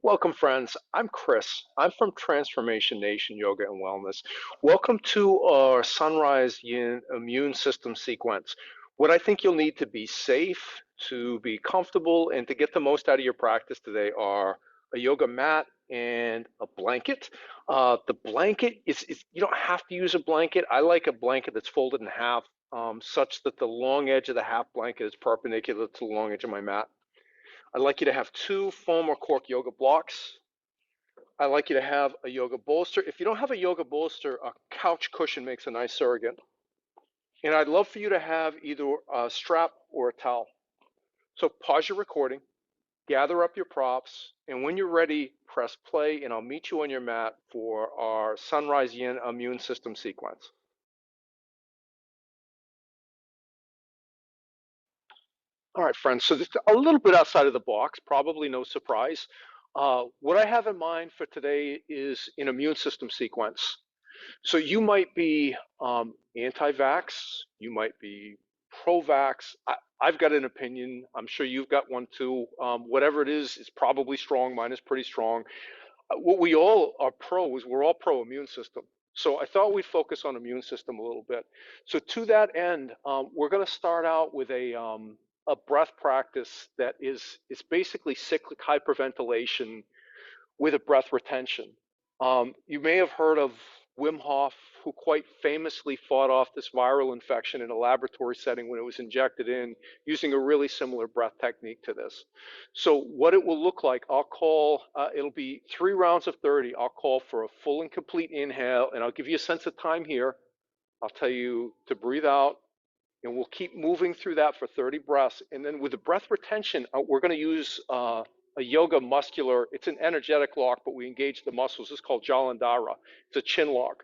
Welcome, friends. I'm Chris. I'm from Transformation Nation Yoga and Wellness. Welcome to our Sunrise Yin Immune System sequence. What I think you'll need to be safe, to be comfortable, and to get the most out of your practice today are a yoga mat and a blanket. The blanket is you don't have to use a blanket. I like a blanket that's folded in half, such that the long edge of the half blanket is perpendicular to the long edge of my mat. I'd like you to have two foam or cork yoga blocks. I'd like you to have a yoga bolster. If you don't have a yoga bolster, a couch cushion makes a nice surrogate. And I'd love for you to have either a strap or a towel. So pause your recording, gather up your props, and when you're ready, press play, and I'll meet you on your mat for our Sunrise Yin Immune System sequence. All right, friends, so this is a little bit outside of the box, probably no surprise. What I have in mind for today is an immune system sequence. So you might be anti-vax, you might be pro-vax. I've got an opinion. I'm sure you've got one too. Whatever it is probably strong. Mine is pretty strong. What we all are pro is we're all pro immune system. So I thought we'd focus on immune system a little bit. So to that end, we're going to start out with a breath practice that is it's basically cyclic hyperventilation with a breath retention. You may have heard of Wim Hof, who quite famously fought off this viral infection in a laboratory setting when it was injected in using a really similar breath technique to this. So what it will look like, it'll be 3 rounds of 30. I'll call for a full and complete inhale, and I'll give you a sense of time here. I'll tell you to breathe out, and we'll keep moving through that for 30 breaths. And then with the breath retention, we're going to use a yoga muscular, it's an energetic lock, but we engage the muscles. It's called Jalandhara. It's a chin lock.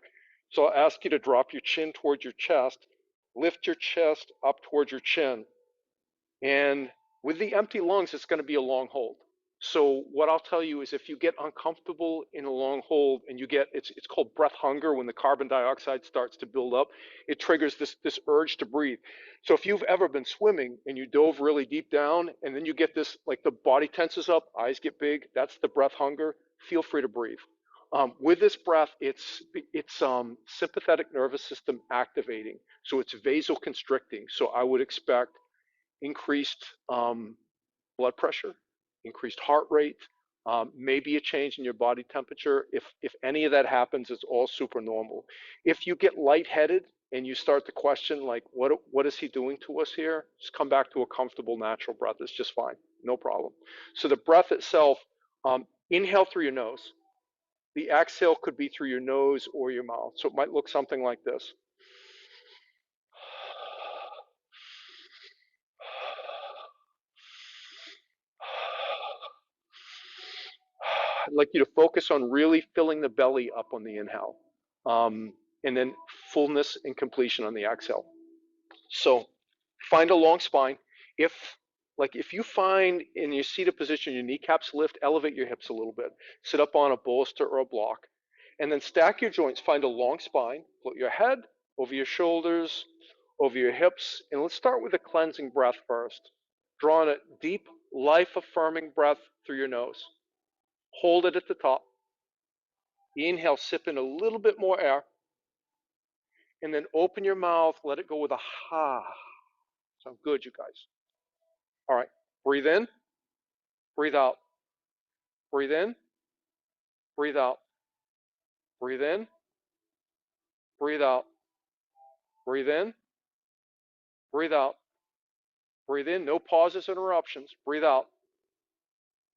So I'll ask you to drop your chin towards your chest, lift your chest up towards your chin. And with the empty lungs, it's going to be a long hold. So what I'll tell you is if you get uncomfortable in a long hold and it's called breath hunger when the carbon dioxide starts to build up, it triggers this urge to breathe. So if you've ever been swimming and you dove really deep down and then you get this, like the body tenses up, eyes get big, that's the breath hunger. Feel free to breathe. With this breath, it's sympathetic nervous system activating. So it's vasoconstricting. So I would expect increased blood pressure, increased heart rate, maybe a change in your body temperature. If any of that happens, it's all super normal. If you get lightheaded and you start to question, like, what is he doing to us here? Just come back to a comfortable, natural breath. It's just fine, no problem. So the breath itself, inhale through your nose. The exhale could be through your nose or your mouth. So it might look something like this. I'd like you to focus on really filling the belly up on the inhale, and then fullness and completion on the exhale. So find a long spine. If if you find in your seated position your kneecaps lift, elevate your hips a little bit. Sit up on a bolster or a block, and then stack your joints. Find a long spine. Put your head over your shoulders, over your hips, and let's start with a cleansing breath first. Draw in a deep, life-affirming breath through your nose. Hold it at the top. Inhale, sip in a little bit more air, and then open your mouth. Let it go with a ha. Sound good, you guys? All right. Breathe in, breathe out. Breathe in, breathe out. Breathe in, breathe out. Breathe in, breathe out. Breathe in, no pauses, interruptions. Breathe out.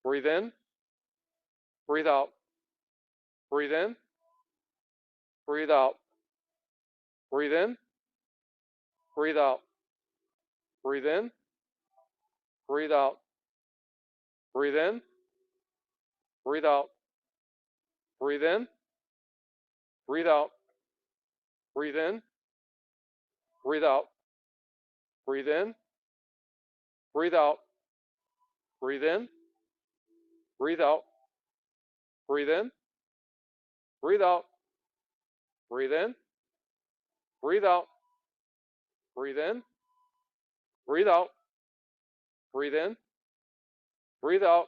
Breathe in, breathe out. Breathe in, breathe out. Breathe in, breathe out. Breathe in, breathe out. Breathe in, breathe out. Breathe in, breathe out. Breathe in, breathe out. Breathe in, breathe out. Breathe in, breathe out. Breathe in, breathe out. Breathe in, breathe out. Breathe in, breathe out. Breathe in, breathe out.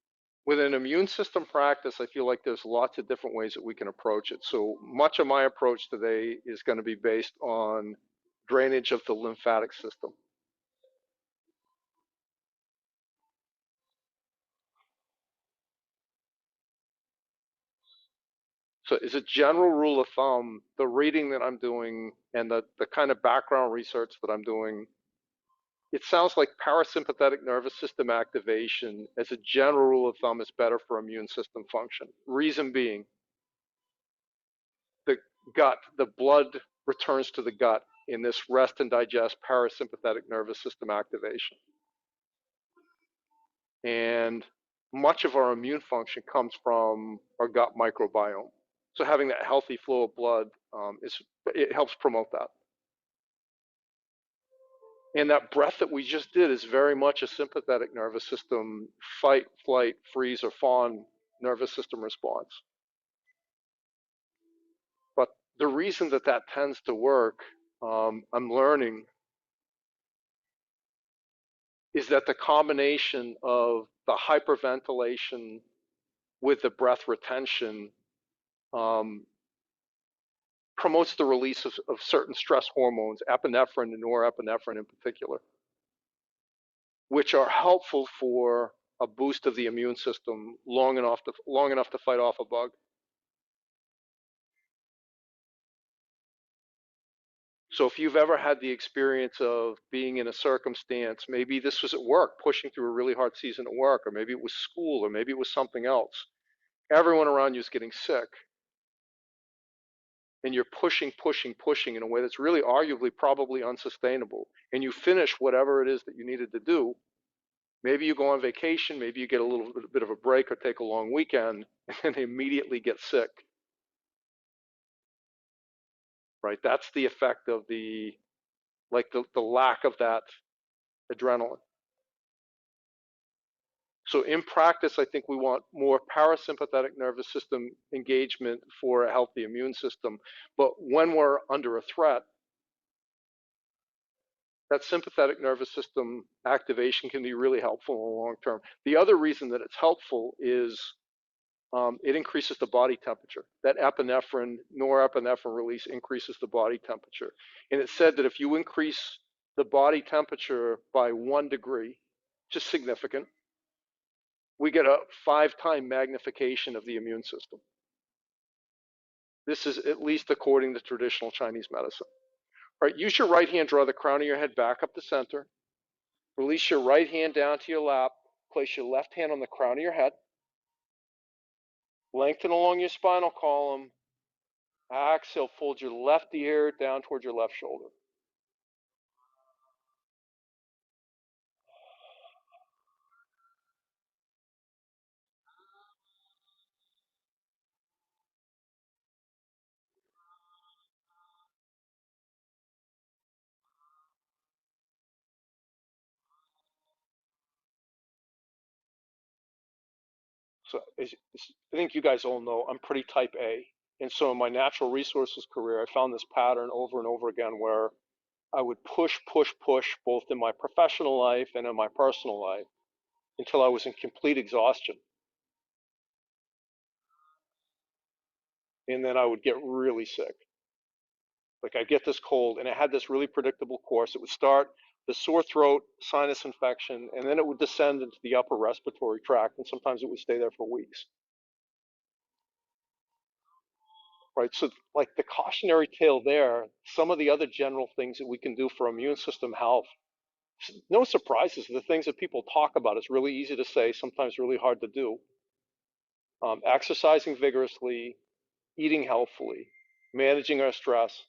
with an immune system practice, I feel like there's lots of different ways that we can approach it. So much of my approach today is going to be based on drainage of the lymphatic system. So as a general rule of thumb, the reading that I'm doing and the kind of background research that I'm doing, it sounds like parasympathetic nervous system activation, as a general rule of thumb, is better for immune system function. Reason being, the the blood returns to the gut in this rest and digest parasympathetic nervous system activation. And much of our immune function comes from our gut microbiome. So having that healthy flow of blood it helps promote that. And that breath that we just did is very much a sympathetic nervous system fight, flight, freeze, or fawn nervous system response. But the reason that that tends to work, I'm learning, is that the combination of the hyperventilation with the breath retention um, promotes the release of certain stress hormones, epinephrine and norepinephrine in particular, which are helpful for a boost of the immune system long enough to fight off a bug. So if you've ever had the experience of being in a circumstance, maybe this was at work, pushing through a really hard season at work, or maybe it was school, or maybe it was something else. Everyone around you is getting sick, and you're pushing, pushing, pushing in a way that's really arguably probably unsustainable. And you finish whatever it is that you needed to do. Maybe you go on vacation, maybe you get a little bit of a break or take a long weekend, and immediately get sick. Right? That's the effect of the lack of that adrenaline. So in practice, I think we want more parasympathetic nervous system engagement for a healthy immune system. But when we're under a threat, that sympathetic nervous system activation can be really helpful in the long term. The other reason that it's helpful is it increases the body temperature. That epinephrine, norepinephrine release increases the body temperature. And it's said that if you increase the body temperature by 1 degree, which is significant, we get a 5-time magnification of the immune system. This is at least according to traditional Chinese medicine. All right, use your right hand, draw the crown of your head back up the center. Release your right hand down to your lap. Place your left hand on the crown of your head. Lengthen along your spinal column. Exhale, fold your left ear down towards your left shoulder. So I think you guys all know I'm pretty type A. And so in my natural resources career, I found this pattern over and over again where I would push, push, push, both in my professional life and in my personal life until I was in complete exhaustion. And then I would get really sick. Like I get this cold, and it had this really predictable course. It would start the sore throat, sinus infection, and then it would descend into the upper respiratory tract, and sometimes it would stay there for weeks. Right? So, like the cautionary tale there, some of the other general things that we can do for immune system health, no surprises. The things that people talk about, it's really easy to say, sometimes really hard to do. Exercising vigorously, eating healthfully, managing our stress.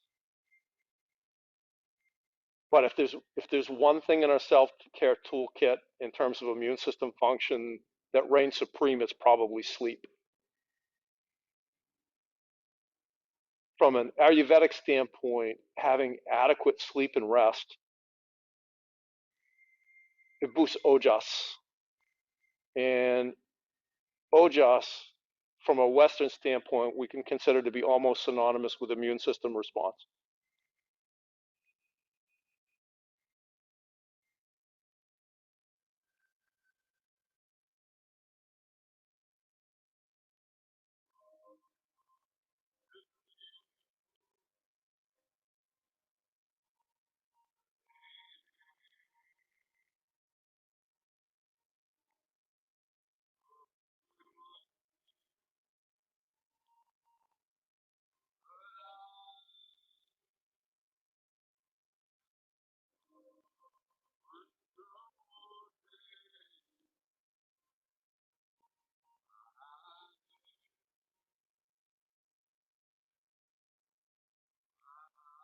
But if there's one thing in our self-care toolkit in terms of immune system function that reigns supreme, it's probably sleep. From an Ayurvedic standpoint, having adequate sleep and rest, it boosts ojas. And ojas, from a Western standpoint, we can consider to be almost synonymous with immune system response.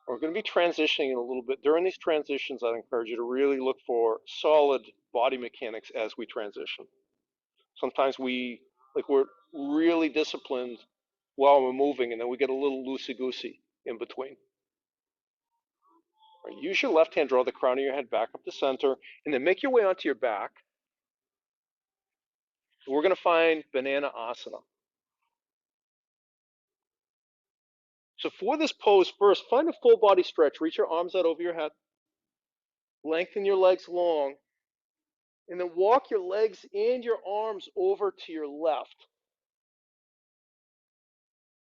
We're going to be transitioning in a little bit. During these transitions, I'd encourage you to really look for solid body mechanics as we transition. Sometimes we're really disciplined while we're moving, and then we get a little loosey-goosey in between. Right, use your left hand, draw the crown of your head back up to center, and then make your way onto your back. We're going to find Banana Asana. So for this pose, first, find a full body stretch. Reach your arms out over your head. Lengthen your legs long. And then walk your legs and your arms over to your left.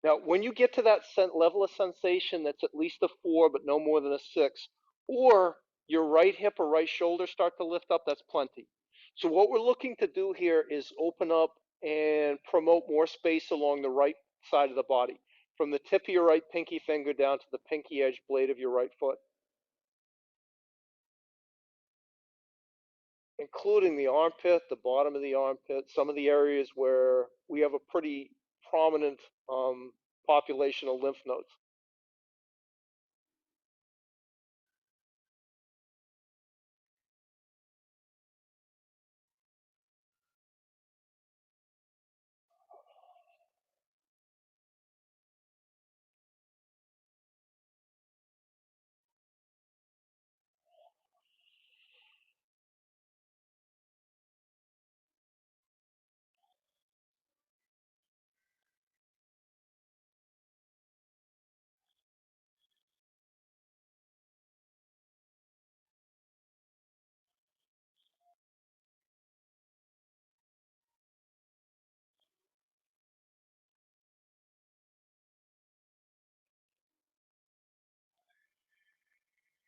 Now, when you get to that level of sensation that's at least a 4, but no more than a 6, or your right hip or right shoulder start to lift up, that's plenty. So what we're looking to do here is open up and promote more space along the right side of the body, from the tip of your right pinky finger down to the pinky edge blade of your right foot, including the armpit, the bottom of the armpit, some of the areas where we have a pretty prominent population of lymph nodes.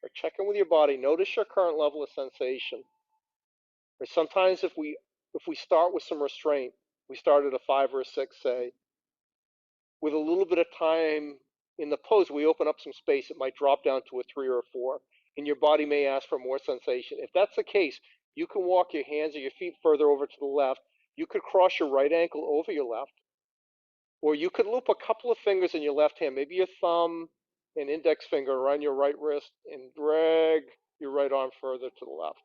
Or check in with your body. Notice your current level of sensation. Or sometimes if we start with some restraint, we start at a 5 or a 6, say, with a little bit of time in the pose, we open up some space. It might drop down to a 3 or a 4, and your body may ask for more sensation. If that's the case, you can walk your hands or your feet further over to the left. You could cross your right ankle over your left, or you could loop a couple of fingers in your left hand, maybe your thumb and index finger around your right wrist, and drag your right arm further to the left.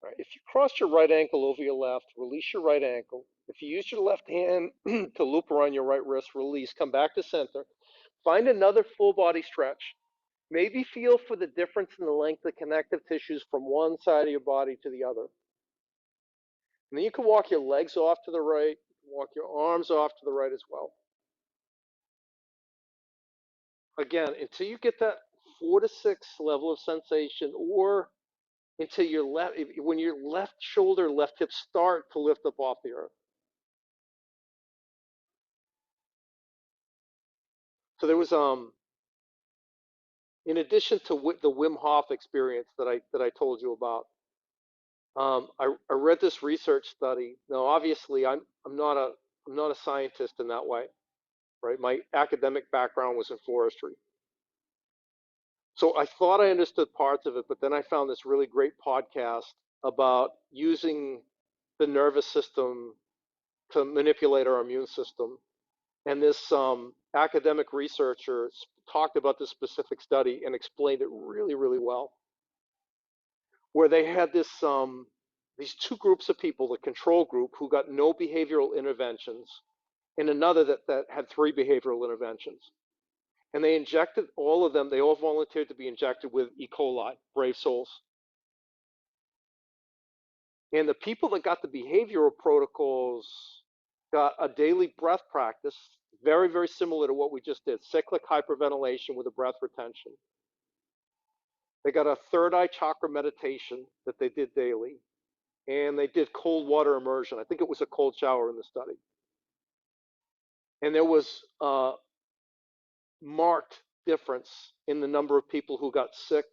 Right. If you cross your right ankle over your left, release your right ankle. If you use your left hand to loop around your right wrist, release, come back to center. Find another full body stretch. Maybe feel for the difference in the length of connective tissues from one side of your body to the other. And then you can walk your legs off to the right, walk your arms off to the right as well. Again, until you get that 4 to 6 level of sensation, or until your left, when your left shoulder, left hip start to lift up off the earth. So there was in addition to the Wim Hof experience that I told you about, I read this research study. Now, obviously, I'm not a scientist in that way, right? My academic background was in forestry. So I thought I understood parts of it, but then I found this really great podcast about using the nervous system to manipulate our immune system. And this academic researcher talked about this specific study and explained it really, really well, where they had these two groups of people, the control group who got no behavioral interventions, and another that had three behavioral interventions. And they injected all of them, they all volunteered to be injected with E. coli, brave souls. And the people that got the behavioral protocols got a daily breath practice, very, very similar to what we just did, cyclic hyperventilation with a breath retention. They got a third eye chakra meditation that they did daily, and they did cold water immersion. I think it was a cold shower in the study. And there was a marked difference in the number of people who got sick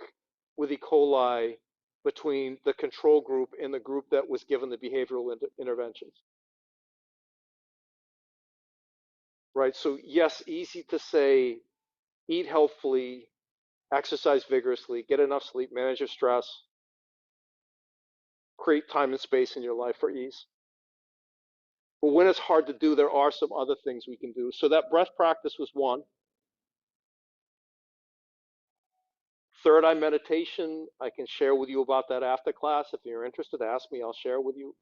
with E. coli between the control group and the group that was given the behavioral interventions. Right? So, yes, easy to say, eat healthfully, exercise vigorously, get enough sleep, manage your stress, create time and space in your life for ease. But when it's hard to do, there are some other things we can do. So that breath practice was one. Third eye meditation, I can share with you about that after class. If you're interested, ask me, I'll share with you.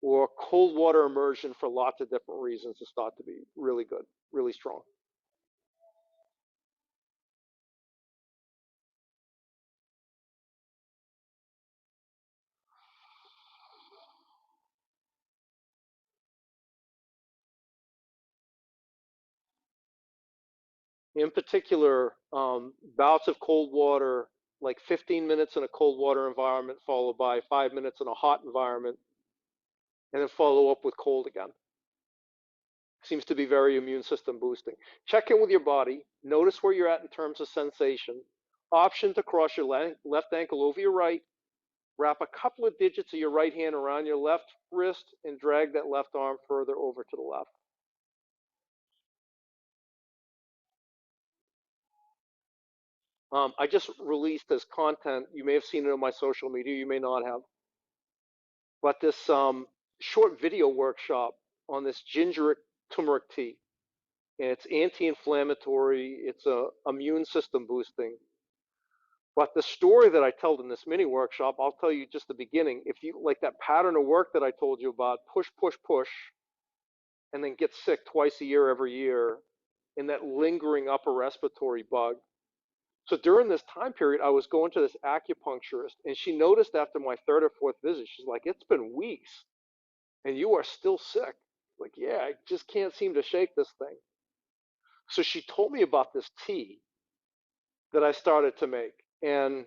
Or cold water immersion for lots of different reasons is thought to be really good, really strong. In particular, bouts of cold water, like 15 minutes in a cold water environment, followed by 5 minutes in a hot environment, and then follow up with cold again. Seems to be very immune system boosting. Check in with your body. Notice where you're at in terms of sensation. Option to cross your left ankle over your right. Wrap a couple of digits of your right hand around your left wrist and drag that left arm further over to the left. I just released this content. You may have seen it on my social media. You may not have. But this short video workshop on this ginger turmeric tea. And it's anti-inflammatory. It's a immune system boosting. But the story that I told in this mini workshop, I'll tell you just the beginning. If you like that pattern of work that I told you about, push, push, push, and then get sick twice a year, every year, in that lingering upper respiratory bug. So during this time period, I was going to this acupuncturist, and she noticed after my third or fourth visit, she's like, "It's been weeks, and you are still sick." Like, yeah, I just can't seem to shake this thing. So she told me about this tea that I started to make, and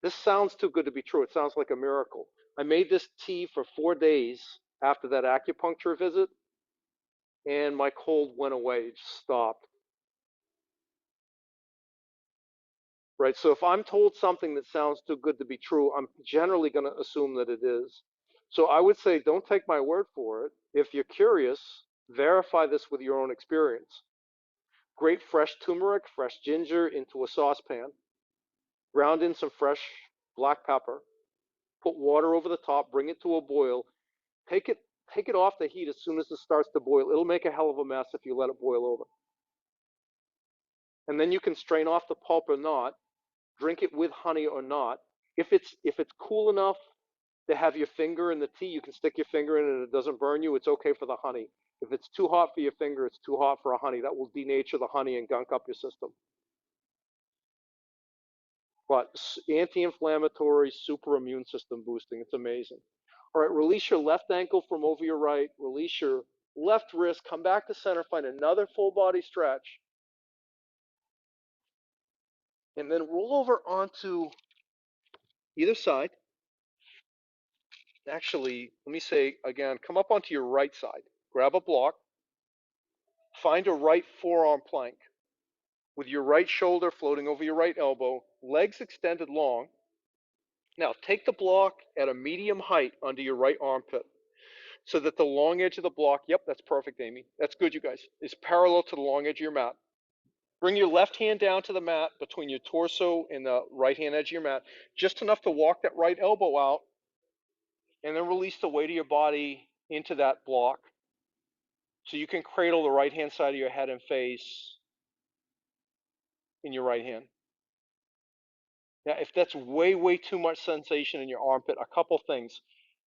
this sounds too good to be true. It sounds like a miracle. I made this tea for 4 days after that acupuncture visit, and my cold went away, it just stopped. Right? So if I'm told something that sounds too good to be true, I'm generally going to assume that it is. So I would say don't take my word for it. If you're curious, verify this with your own experience. Grate fresh turmeric, fresh ginger into a saucepan. Ground in some fresh black pepper. Put water over the top, bring it to a boil. Take it take it off the heat as soon as it starts to boil. It'll make a hell of a mess if you let it boil over. And then you can strain off the pulp or not, drink it with honey or not. If it's cool enough to have your finger in the tea, you can stick your finger in it and it doesn't burn you. It's okay for the honey. If it's too hot for your finger, it's too hot for a honey. That will denature the honey and gunk up your system. But anti-inflammatory, super immune system boosting. It's amazing. All right, release your left ankle from over your right. Release your left wrist. Come back to center. Find another full body stretch. And then roll over onto either side. Actually, let me say again, come up onto your right side. Grab a block. Find a right forearm plank with your right shoulder floating over your right elbow, legs extended long. Now take the block at a medium height under your right armpit. so that the long edge of the block, yep, that's perfect, Amy. That's good, you guys, is parallel to the long edge of your mat. Bring your left hand down to the mat between your torso and the right hand edge of your mat, just enough to walk that right elbow out, and then release the weight of your body into that block. So you can cradle the right hand side of your head and face in your right hand. Now, if that's way, way too much sensation in your armpit, a couple things.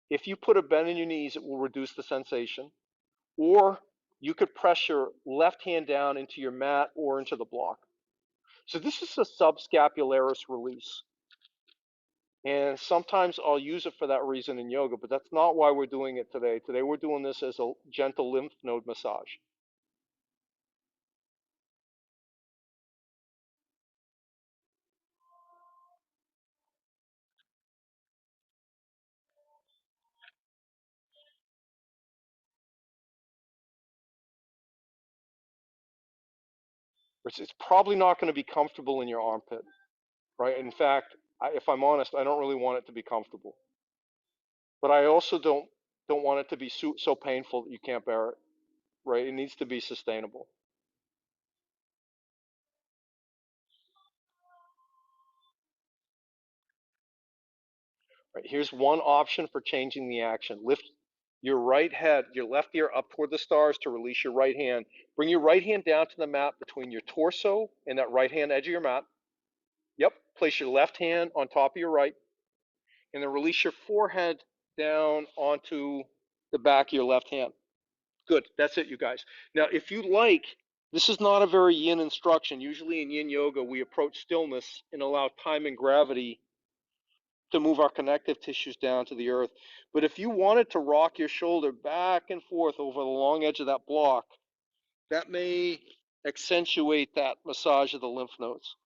If you put a bend in your knees, it will reduce the sensation. Or you could press your left hand down into your mat or into the block. So this is a subscapularis release. And sometimes I'll use it for that reason in yoga, but that's not why we're doing it today. Today we're doing this as a gentle lymph node massage. It's probably not going to be comfortable in your armpit, right? In fact, if I'm honest, I don't really want it to be comfortable. But I also don't want it to be so painful that you can't bear it, right? It needs to be sustainable. Right, here's one option for changing the action. Lift your right head, your left ear up toward the stars to release your right hand. Bring your right hand down to the mat between your torso and that right hand edge of your mat. Yep. Place your left hand on top of your right, and then release your forehead down onto the back of your left hand. Good. That's it, you guys. Now, if you like, this is not a very yin instruction. Usually in yin yoga, we approach stillness and allow time and gravity to move our connective tissues down to the earth. But if you wanted to rock your shoulder back and forth over the long edge of that block, that may accentuate that massage of the lymph nodes.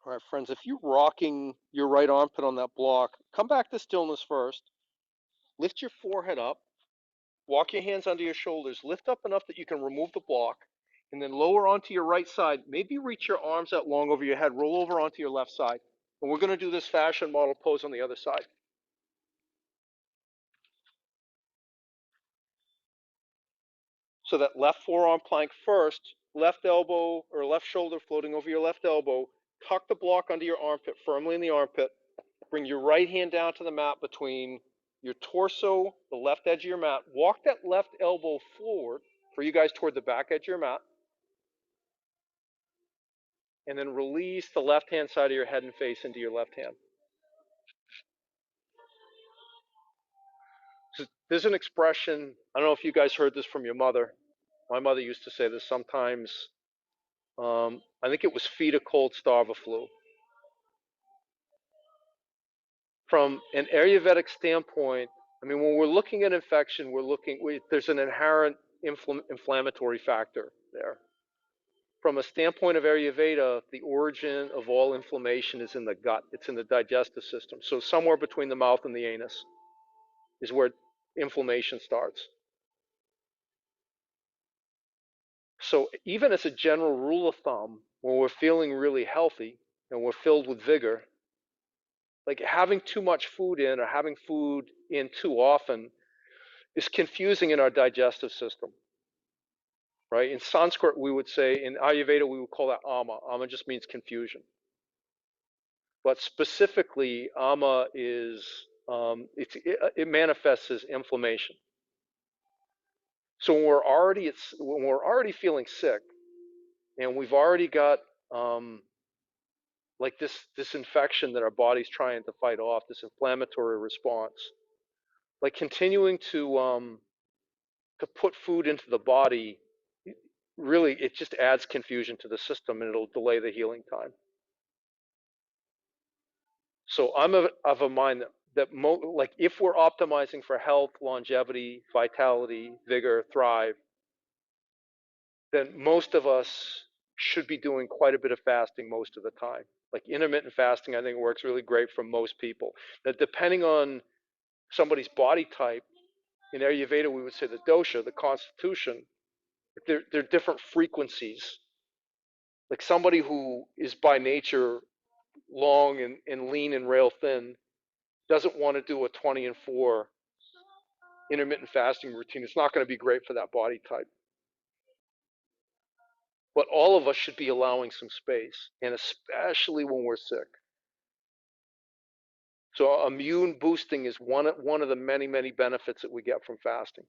All right, friends, if you're rocking your right armpit on that block, come back to stillness first. Lift your forehead up. Walk your hands under your shoulders. Lift up enough that you can remove the block. And then lower onto your right side. Maybe reach your arms out long over your head. Roll over onto your left side. And we're going to do this fashion model pose on the other side. So that left forearm plank first, left elbow or left shoulder floating over your left elbow. Tuck the block under your armpit firmly in the armpit. Bring your right hand down to the mat between your torso, the left edge of your mat. Walk that left elbow forward for you guys toward the back edge of your mat. And then release the left hand side of your head and face into your left hand. So there's an expression, I don't know if you guys heard this from your mother. My mother used to say this sometimes. I think it was feed a cold, starve a flu. From an Ayurvedic standpoint, I mean, when we're looking at infection, there's an inherent inflammatory factor there. From a standpoint of Ayurveda, the origin of all inflammation is in the gut. It's in the digestive system. So somewhere between the mouth and the anus is where inflammation starts. So even as a general rule of thumb, when we're feeling really healthy and we're filled with vigor, like having too much food in or having food in too often is confusing in our digestive system, right? In Sanskrit, we would say, in Ayurveda, we would call that ama. Ama just means confusion. But specifically, ama is, it manifests as inflammation. So when we're already feeling sick and we've already got like this infection that our body's trying to fight off, this inflammatory response, like continuing to put food into the body, really it just adds confusion to the system and it'll delay the healing time. So I'm of a mind like if we're optimizing for health, longevity, vitality, vigor, thrive, then most of us should be doing quite a bit of fasting most of the time. Like intermittent fasting, I think works really great for most people. Now, depending on somebody's body type, in Ayurveda we would say the dosha, the constitution, they're different frequencies. Like somebody who is by nature long and lean and rail thin doesn't want to do a 20 and 4 intermittent fasting routine. It's not going to be great for that body type. But all of us should be allowing some space, and especially when we're sick. So immune boosting is one of the many, many benefits that we get from fasting.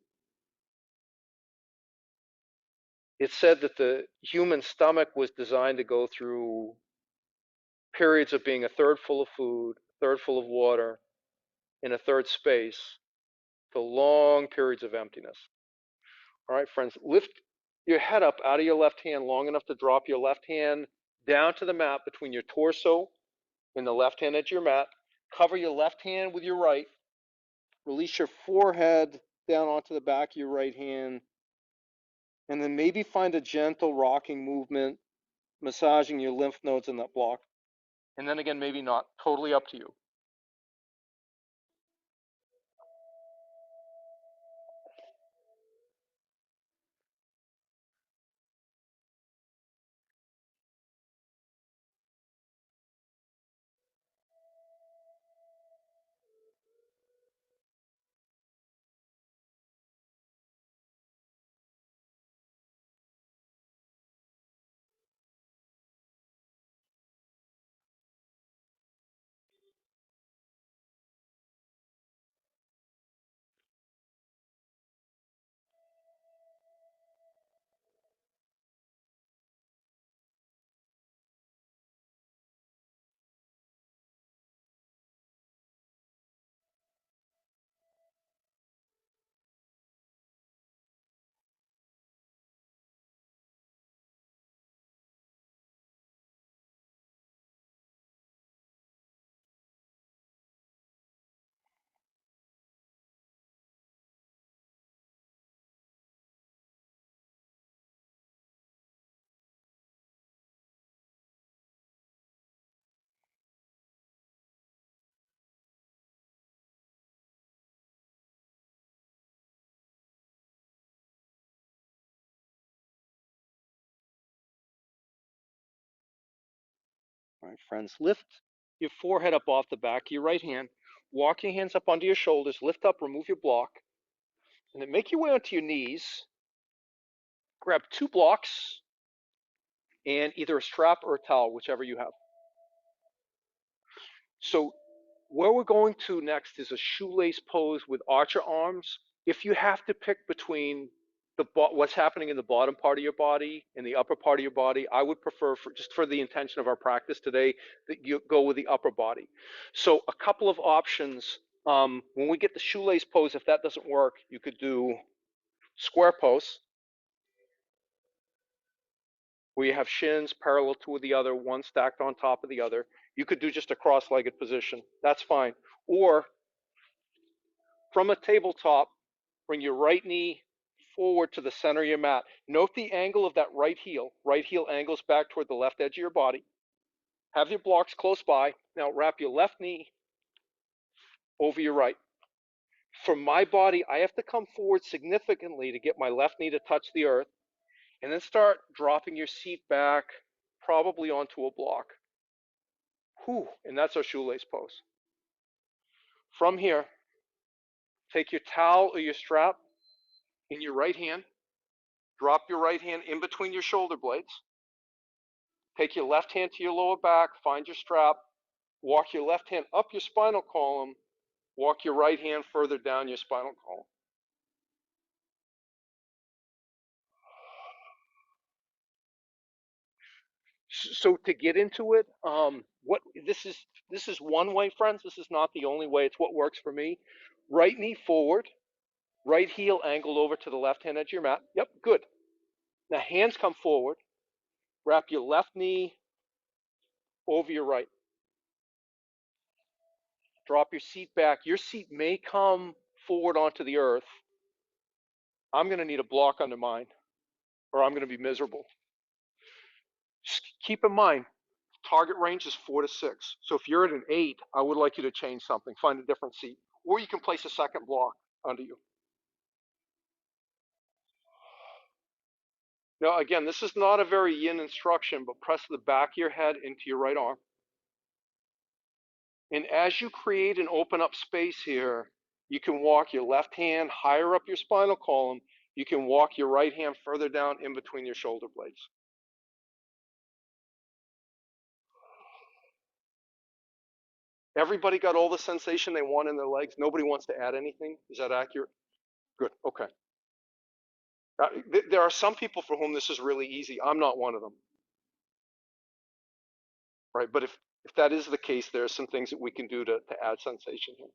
It's said that the human stomach was designed to go through periods of being a third full of food, a third full of water, and a third space, to long periods of emptiness. All right, friends, lift your head up out of your left hand long enough to drop your left hand down to the mat between your torso and the left hand edge of your mat. Cover your left hand with your right. Release your forehead down onto the back of your right hand. And then maybe find a gentle rocking movement, massaging your lymph nodes in that block. And then again, maybe not. Totally up to you. All right, friends, lift your forehead up off the back of your right hand. Walk your hands up onto your shoulders. Lift up, remove your block. And then make your way onto your knees. Grab 2 blocks and either a strap or a towel, whichever you have. So where we're going to next is a shoelace pose with archer arms. If you have to pick between what's happening in the bottom part of your body and the upper part of your body, I would prefer, just for the intention of our practice today, that you go with the upper body. So a couple of options. When we get the shoelace pose, if that doesn't work, you could do square pose, where you have shins parallel to the other, one stacked on top of the other. You could do just a cross-legged position. That's fine. Or from a tabletop, bring your right knee forward to the center of your mat. Note the angle of that right heel. Right heel angles back toward the left edge of your body. Have your blocks close by. Now wrap your left knee over your right. For my body, I have to come forward significantly to get my left knee to touch the earth, and then start dropping your seat back, probably onto a block. Whew, and that's our shoelace pose. From here, take your towel or your strap in your right hand, drop your right hand in between your shoulder blades, take your left hand to your lower back, find your strap, walk your left hand up your spinal column, walk your right hand further down your spinal column. So to get into it, what this is one way, friends. This is not the only way. It's what works for me. Right knee forward, right heel angled over to the left hand edge of your mat. Yep, good. Now hands come forward. Wrap your left knee over your right. Drop your seat back. Your seat may come forward onto the earth. I'm going to need a block under mine, or I'm going to be miserable. Just keep in mind, target range is 4 to 6. So if you're at an 8, I would like you to change something. Find a different seat. Or you can place a second block under you. Now, again, this is not a very yin instruction, but press the back of your head into your right arm. And as you create and open up space here, you can walk your left hand higher up your spinal column. You can walk your right hand further down in between your shoulder blades. Everybody got all the sensation they want in their legs? Nobody wants to add anything? Is that accurate? Good, okay. There are some people for whom this is really easy. I'm not one of them. Right, but if that is the case, there are some things that we can do to add sensation here.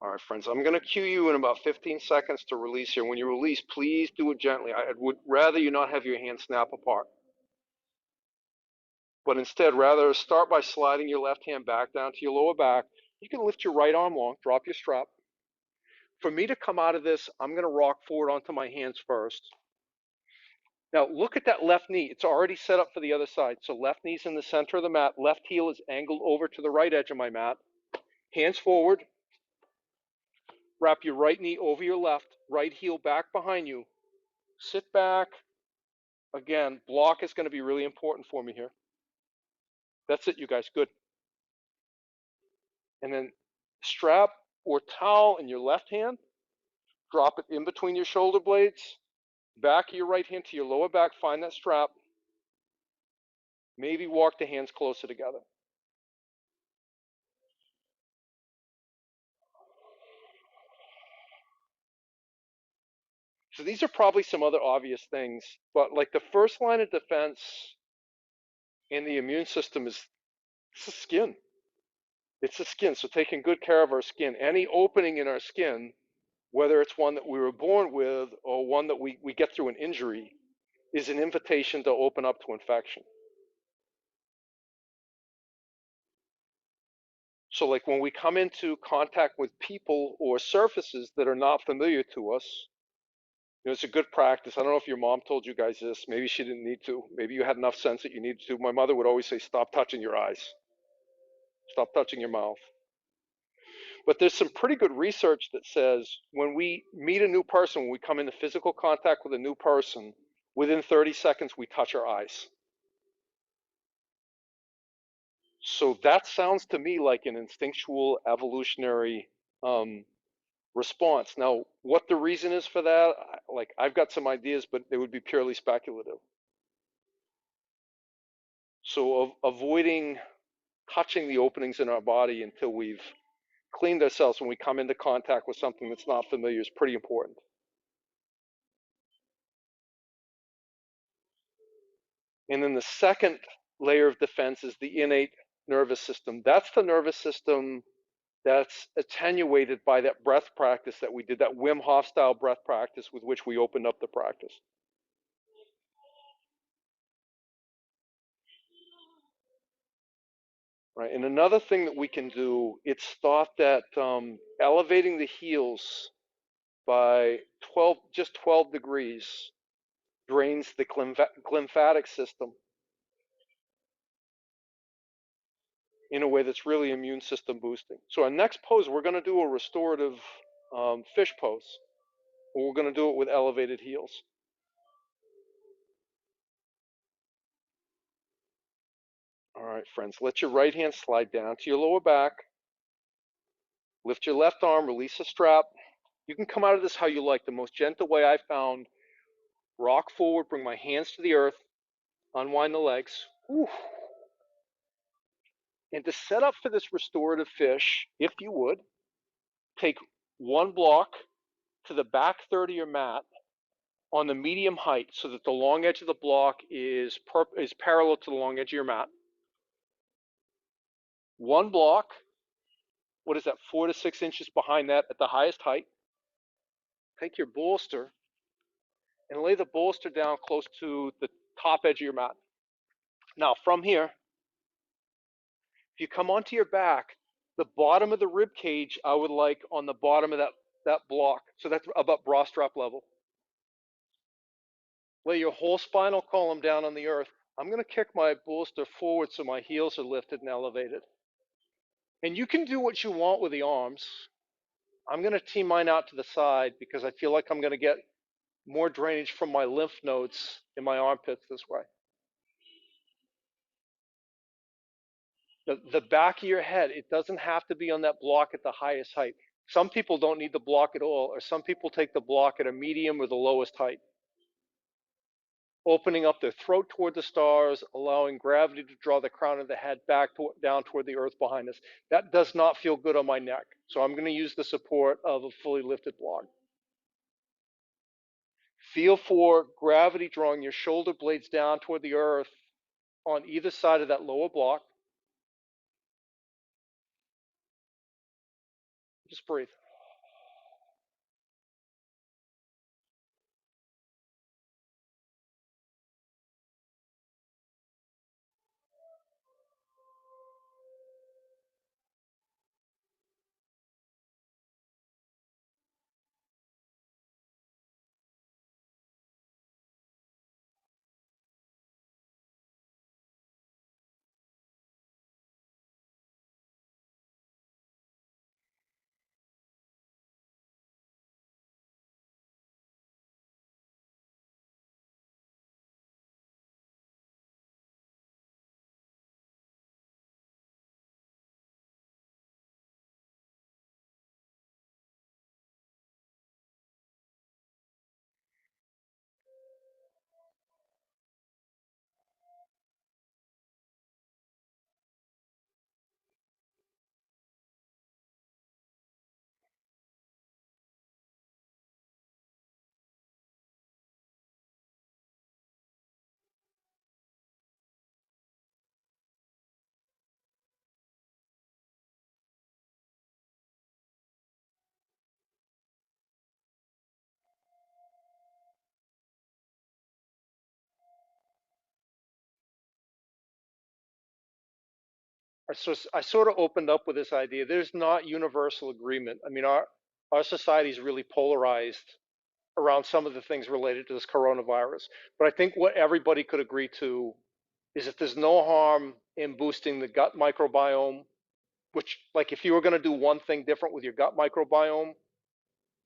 All right, friends, I'm going to cue you in about 15 seconds to release here. When you release, please do it gently. I would rather you not have your hands snap apart. But instead, rather start by sliding your left hand back down to your lower back. You can lift your right arm long, drop your strap. For me to come out of this, I'm going to rock forward onto my hands first. Now, look at that left knee. It's already set up for the other side. So left knee's in the center of the mat. Left heel is angled over to the right edge of my mat. Hands forward. Wrap your right knee over your left. Right heel back behind you. Sit back. Again, block is going to be really important for me here. That's it, you guys. Good. And then strap or towel in your left hand. Drop it in between your shoulder blades. Back of your right hand to your lower back. Find that strap. Maybe walk the hands closer together. So these are probably some other obvious things, but like the first line of defense in the immune system is it's the skin. It's the skin. So taking good care of our skin. Any opening in our skin, whether it's one that we were born with or one that we get through an injury, is an invitation to open up to infection. So like when we come into contact with people or surfaces that are not familiar to us, it's a good practice. I don't know if your mom told you guys this. Maybe she didn't need to. Maybe you had enough sense that you needed to. My mother would always say, stop touching your eyes. Stop touching your mouth. But there's some pretty good research that says when we meet a new person, when we come into physical contact with a new person, within 30 seconds we touch our eyes. So that sounds to me like an instinctual evolutionary um, response. Now, what the reason is for that, like I've got some ideas, but they would be purely speculative. So avoiding touching the openings in our body until we've cleaned ourselves when we come into contact with something that's not familiar is pretty important. And then the second layer of defense is the innate nervous system. That's the nervous system that's attenuated by that breath practice that we did, that Wim Hof style breath practice with which we opened up the practice. Right. And another thing that we can do, it's thought that elevating the heels by 12, just 12 degrees drains the lymphatic system in a way that's really immune system boosting. So our next pose, we're going to do a restorative fish pose. We're going to do it with elevated heels. All right, friends, let your right hand slide down to your lower back. Lift your left arm, release the strap. You can come out of this how you like. The most gentle way I found, rock forward, bring my hands to the earth, unwind the legs. Whew. And to set up for this restorative fish, if you would, take one block to the back third of your mat on the medium height so that the long edge of the block is parallel to the long edge of your mat. One block, what is that, 4 to 6 inches behind that at the highest height. Take your bolster and lay the bolster down close to the top edge of your mat. Now, from here, if you come onto your back, the bottom of the rib cage, I would like on the bottom of that block. So that's about bra strap level. Lay your whole spinal column down on the earth. I'm going to kick my bolster forward so my heels are lifted and elevated. And you can do what you want with the arms. I'm going to team mine out to the side because I feel like I'm going to get more drainage from my lymph nodes in my armpits this way. The back of your head, it doesn't have to be on that block at the highest height. Some people don't need the block at all, or some people take the block at a medium or the lowest height. Opening up their throat toward the stars, allowing gravity to draw the crown of the head back down toward the earth behind us. That does not feel good on my neck. So I'm going to use the support of a fully lifted block. Feel for gravity drawing your shoulder blades down toward the earth on either side of that lower block. Just breathe. I sort of opened up with this idea. There's not universal agreement. I mean, our society is really polarized around some of the things related to this coronavirus. But I think what everybody could agree to is that there's no harm in boosting the gut microbiome which, like, if you were going to do one thing different with your gut microbiome,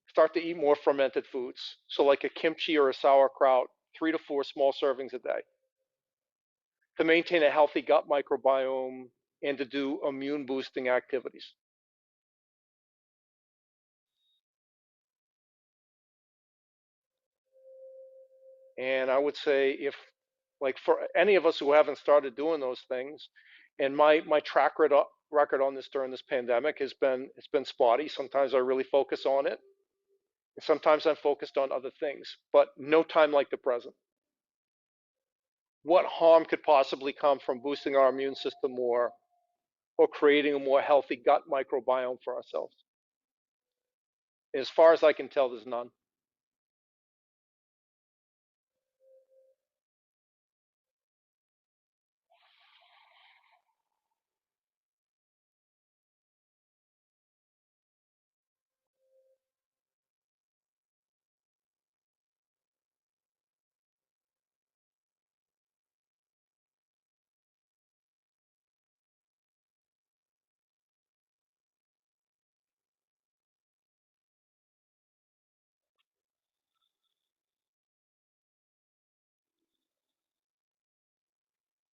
start to eat more fermented foods. So, like a kimchi or a sauerkraut, 3 to 4 small servings a day to maintain a healthy gut microbiome and to do immune boosting activities. And I would say, if, like, for any of us who haven't started doing those things, and my track record on this during this pandemic has been spotty. Sometimes I really focus on it, and sometimes I'm focused on other things, but no time like the present. What harm could possibly come from boosting our immune system more, or creating a more healthy gut microbiome for ourselves? As far as I can tell, there's none.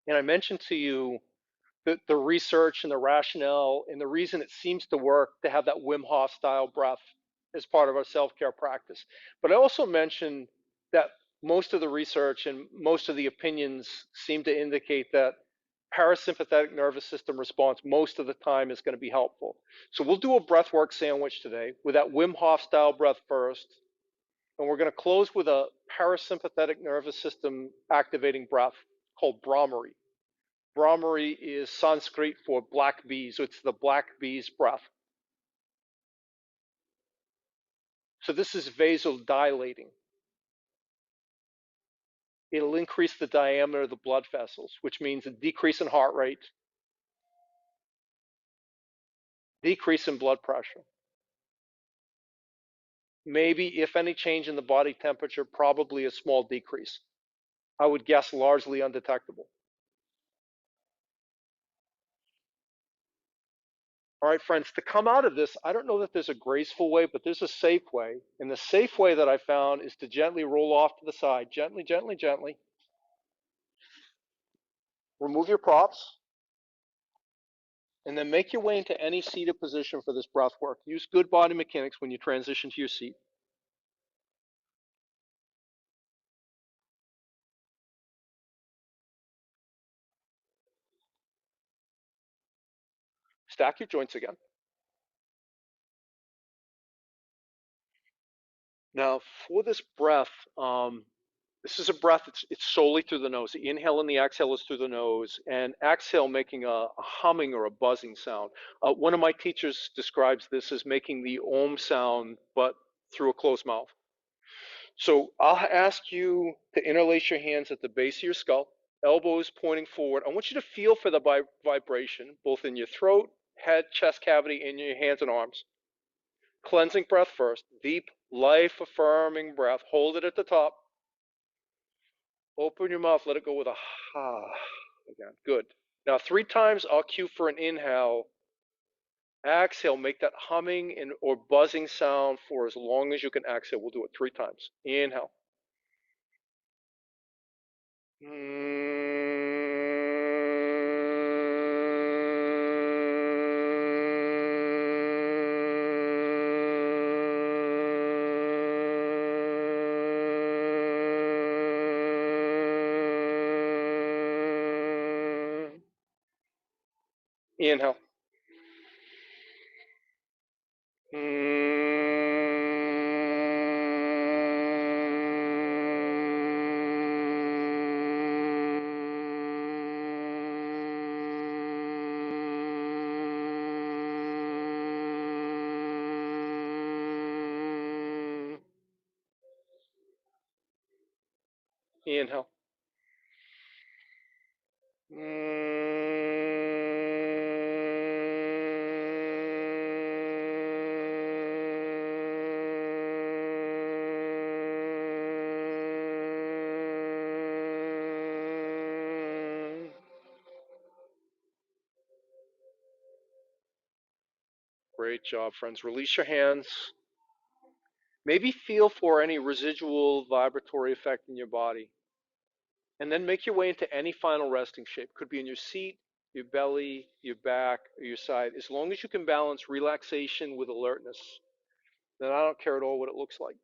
And I mentioned to you the research and the rationale and the reason it seems to work to have that Wim Hof style breath as part of our self care practice. But I also mentioned that most of the research and most of the opinions seem to indicate that parasympathetic nervous system response most of the time is going to be helpful. So we'll do a breathwork sandwich today with that Wim Hof style breath first, and we're going to close with a parasympathetic nervous system activating breath called Brahmari. Brahmari is Sanskrit for black bees, so it's the black bee's breath. So this is vasodilating. It'll increase the diameter of the blood vessels, which means a decrease in heart rate, decrease in blood pressure. Maybe, if any, change in the body temperature, probably a small decrease. I would guess largely undetectable. All right, friends, to come out of this, I don't know that there's a graceful way, but there's a safe way. And the safe way that I found is to gently roll off to the side. Gently, gently, gently. Remove your props, and then make your way into any seated position for this breath work. Use good body mechanics when you transition to your seat. Stack your joints again. Now, for this breath, this is a breath, it's solely through the nose. The inhale and the exhale is through the nose, and exhale making a humming or a buzzing sound. One of my teachers describes this as making the om sound, but through a closed mouth. So I'll ask you to interlace your hands at the base of your skull, elbows pointing forward. I want you to feel for the vibration, both in your throat, head, chest cavity, and your hands and arms. Cleansing breath first, deep, life affirming breath. Hold it at the top. Open your mouth, let it go with a ha again. Good. Now, 3 times I'll cue for an inhale. Exhale, make that humming and or buzzing sound for as long as you can exhale. We'll do it 3 times. Inhale. Inhale. Inhale. Great job, friends. Release your hands. Maybe feel for any residual vibratory effect in your body. And then make your way into any final resting shape. Could be in your seat, your belly, your back, or your side. As long as you can balance relaxation with alertness, then I don't care at all what it looks like.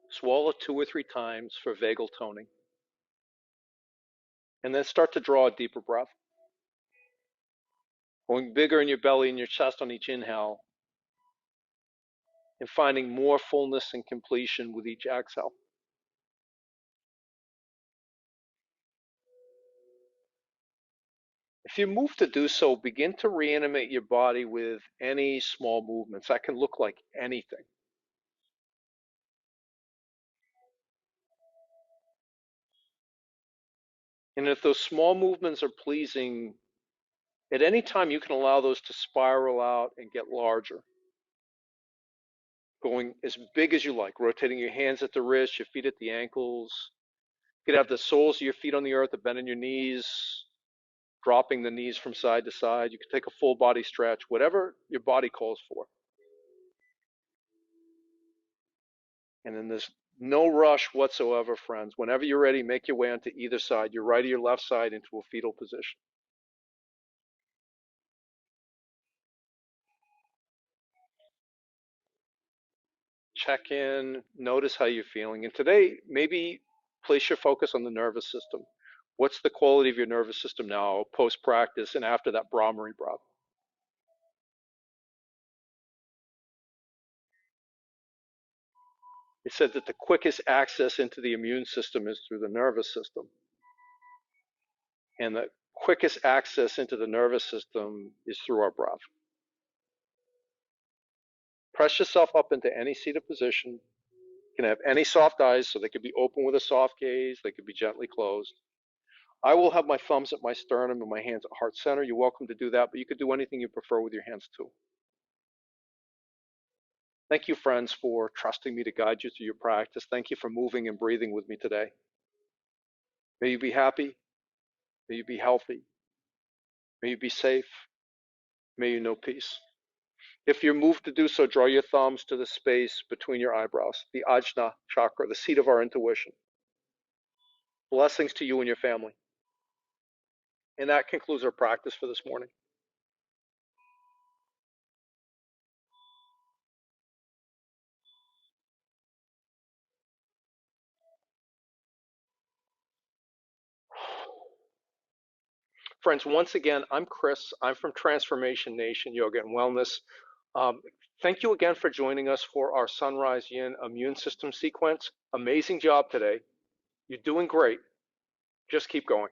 Swallow 2 or 3 times for vagal toning. And then start to draw a deeper breath. Going bigger in your belly and your chest on each inhale, and finding more fullness and completion with each exhale. If you move to do so, begin to reanimate your body with any small movements. That can look like anything. And if those small movements are pleasing, at any time you can allow those to spiral out and get larger, going as big as you like, rotating your hands at the wrists, your feet at the ankles. You could have the soles of your feet on the earth, a bend in your knees, dropping the knees from side to side. You can take a full body stretch, whatever your body calls for. And then there's no rush whatsoever, friends. Whenever you're ready, make your way onto either side, your right or your left side, into a fetal position. Check in, notice how you're feeling. And today, maybe place your focus on the nervous system. What's the quality of your nervous system now, post practice, and after that Brahmari breath? It said that the quickest access into the immune system is through the nervous system. And the quickest access into the nervous system is through our breath. Press yourself up into any seated position. You can have any soft eyes, so they could be open with a soft gaze, they could be gently closed. I will have my thumbs at my sternum and my hands at heart center. You're welcome to do that, but you could do anything you prefer with your hands too. Thank you, friends, for trusting me to guide you through your practice. Thank you for moving and breathing with me today. May you be happy. May you be healthy. May you be safe. May you know peace. If you're moved to do so, draw your thumbs to the space between your eyebrows, the Ajna chakra, the seat of our intuition. Blessings to you and your family. And that concludes our practice for this morning. Friends, once again, I'm Chris. I'm from Transformation Nation Yoga and Wellness. Thank you again for joining us for our Sunrise Yin immune system sequence. Amazing job today. You're doing great. Just keep going.